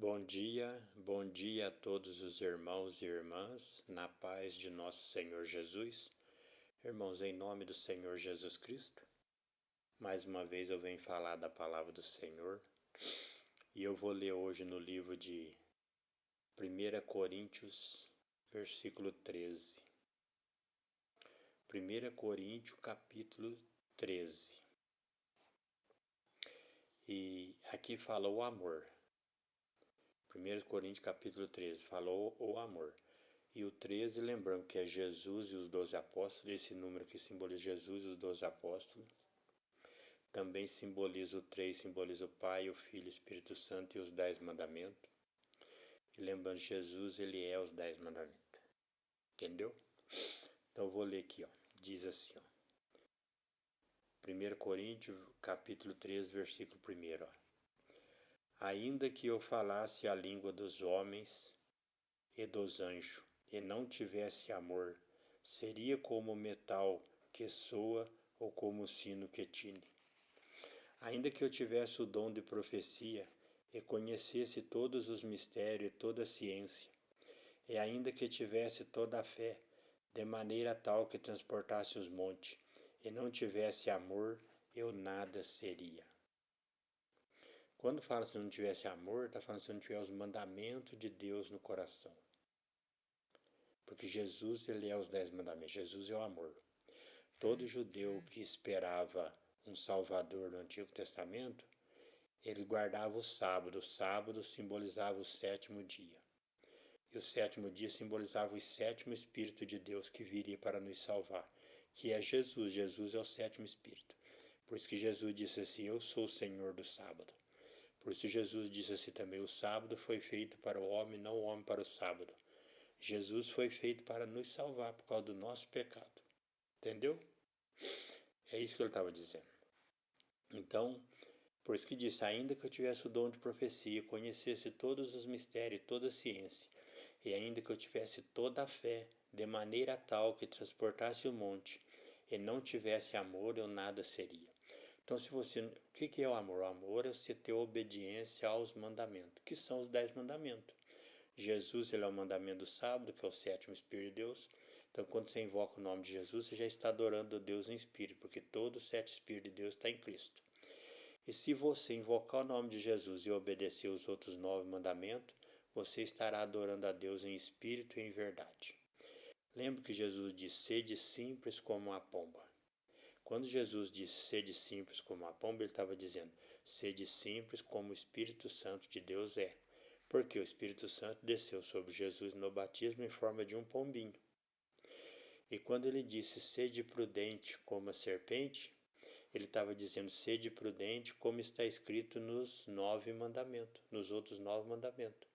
Bom dia a todos os irmãos e irmãs, na paz de nosso Senhor Jesus. Irmãos, em nome do Senhor Jesus Cristo, mais uma vez eu venho falar da palavra do Senhor e eu vou ler hoje no livro de 1 Coríntios, versículo 13. 1 Coríntios, capítulo 13. E aqui fala o amor. 1 Coríntios capítulo 13, falou o amor. E o 13, lembrando que é Jesus e os 12 apóstolos, esse número que simboliza Jesus e os 12 apóstolos. Também simboliza o 3, simboliza o Pai, o Filho e o Espírito Santo e os 10 mandamentos. E lembrando, Jesus, ele é os 10 mandamentos. Entendeu? Então eu vou ler aqui, ó. Diz assim, ó. 1 Coríntios capítulo 13, versículo 1, ó. Ainda que eu falasse a língua dos homens e dos anjos, e não tivesse amor, seria como o metal que soa ou como o sino que tine. Ainda que eu tivesse o dom de profecia, e conhecesse todos os mistérios e toda a ciência, e ainda que tivesse toda a fé, de maneira tal que transportasse os montes, e não tivesse amor, eu nada seria. Quando fala se não tivesse amor, está falando se não tiver os mandamentos de Deus no coração. Porque Jesus, ele é os 10 mandamentos. Jesus é o amor. Todo judeu que esperava um Salvador no Antigo Testamento, ele guardava o sábado. O sábado simbolizava o 7º dia. E o 7º dia simbolizava o 7º Espírito de Deus que viria para nos salvar, que é Jesus. Jesus é o 7º Espírito. Por isso que Jesus disse assim, eu sou o Senhor do sábado. Por isso Jesus disse assim também, o sábado foi feito para o homem, não o homem para o sábado. Jesus foi feito para nos salvar por causa do nosso pecado. Entendeu? É isso que ele estava dizendo. Então, por isso que disse, ainda que eu tivesse o dom de profecia, conhecesse todos os mistérios, toda a ciência, e ainda que eu tivesse toda a fé, de maneira tal que transportasse o monte, e não tivesse amor, eu nada seria. Então, o que é o amor? O amor é você ter obediência aos mandamentos, que são os 10 mandamentos. Jesus, ele é o mandamento do sábado, que é o 7º Espírito de Deus. Então, quando você invoca o nome de Jesus, você já está adorando a Deus em espírito, porque todo o 7º Espírito de Deus está em Cristo. E se você invocar o nome de Jesus e obedecer os outros 9 mandamentos, você estará adorando a Deus em espírito e em verdade. Lembre que Jesus disse, sede simples como a pomba. Quando Jesus disse sede simples como a pomba, ele estava dizendo sede simples como o Espírito Santo de Deus é. Porque o Espírito Santo desceu sobre Jesus no batismo em forma de um pombinho. E quando ele disse sede prudente como a serpente, ele estava dizendo sede prudente como está escrito nos 9 mandamentos, nos outros 9 mandamentos.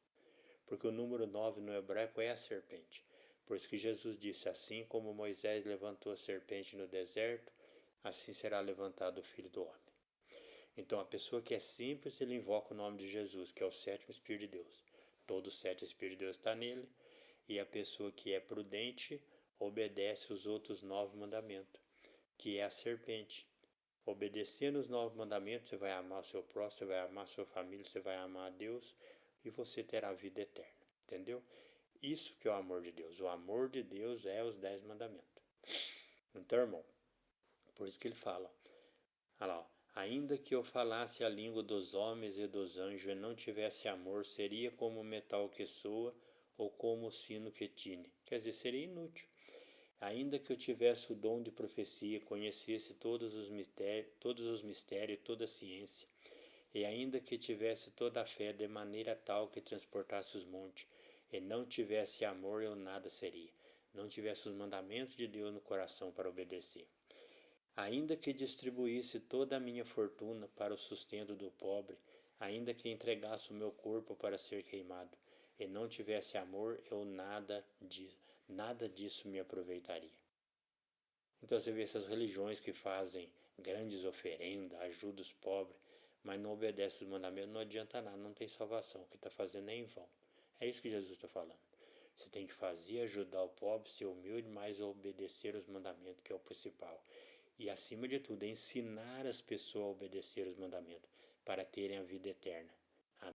Porque o número 9 no hebraico é a serpente. Por isso que Jesus disse, assim como Moisés levantou a serpente no deserto, assim será levantado o Filho do Homem. Então a pessoa que é simples, ele invoca o nome de Jesus, que é o 7º Espírito de Deus. Todo o 7º Espírito de Deus está nele. E a pessoa que é prudente, obedece os outros 9 mandamentos, que é a serpente. Obedecendo os 9 mandamentos, você vai amar o seu próximo, você vai amar a sua família, você vai amar a Deus e você terá vida eterna. Entendeu? Isso que é o amor de Deus. O amor de Deus é os 10 mandamentos. Então, irmão, por isso que ele fala, olha lá, ainda que eu falasse a língua dos homens e dos anjos e não tivesse amor, seria como o metal que soa ou como o sino que tine. Quer dizer, seria inútil. Ainda que eu tivesse o dom de profecia, conhecesse todos os mistérios, toda a ciência, e ainda que tivesse toda a fé de maneira tal que transportasse os montes, e não tivesse amor, eu nada seria. Não tivesse os mandamentos de Deus no coração para obedecer. Ainda que distribuísse toda a minha fortuna para o sustento do pobre, ainda que entregasse o meu corpo para ser queimado, e não tivesse amor, eu nada disso me aproveitaria. Então você vê essas religiões que fazem grandes oferendas, ajudam os pobres, mas não obedecem os mandamentos, não adianta nada, não tem salvação, o que está fazendo é em vão. É isso que Jesus está falando. Você tem que fazer, ajudar o pobre, ser humilde, mas obedecer os mandamentos, que é o principal. E acima de tudo, ensinar as pessoas a obedecer os mandamentos, para terem a vida eterna.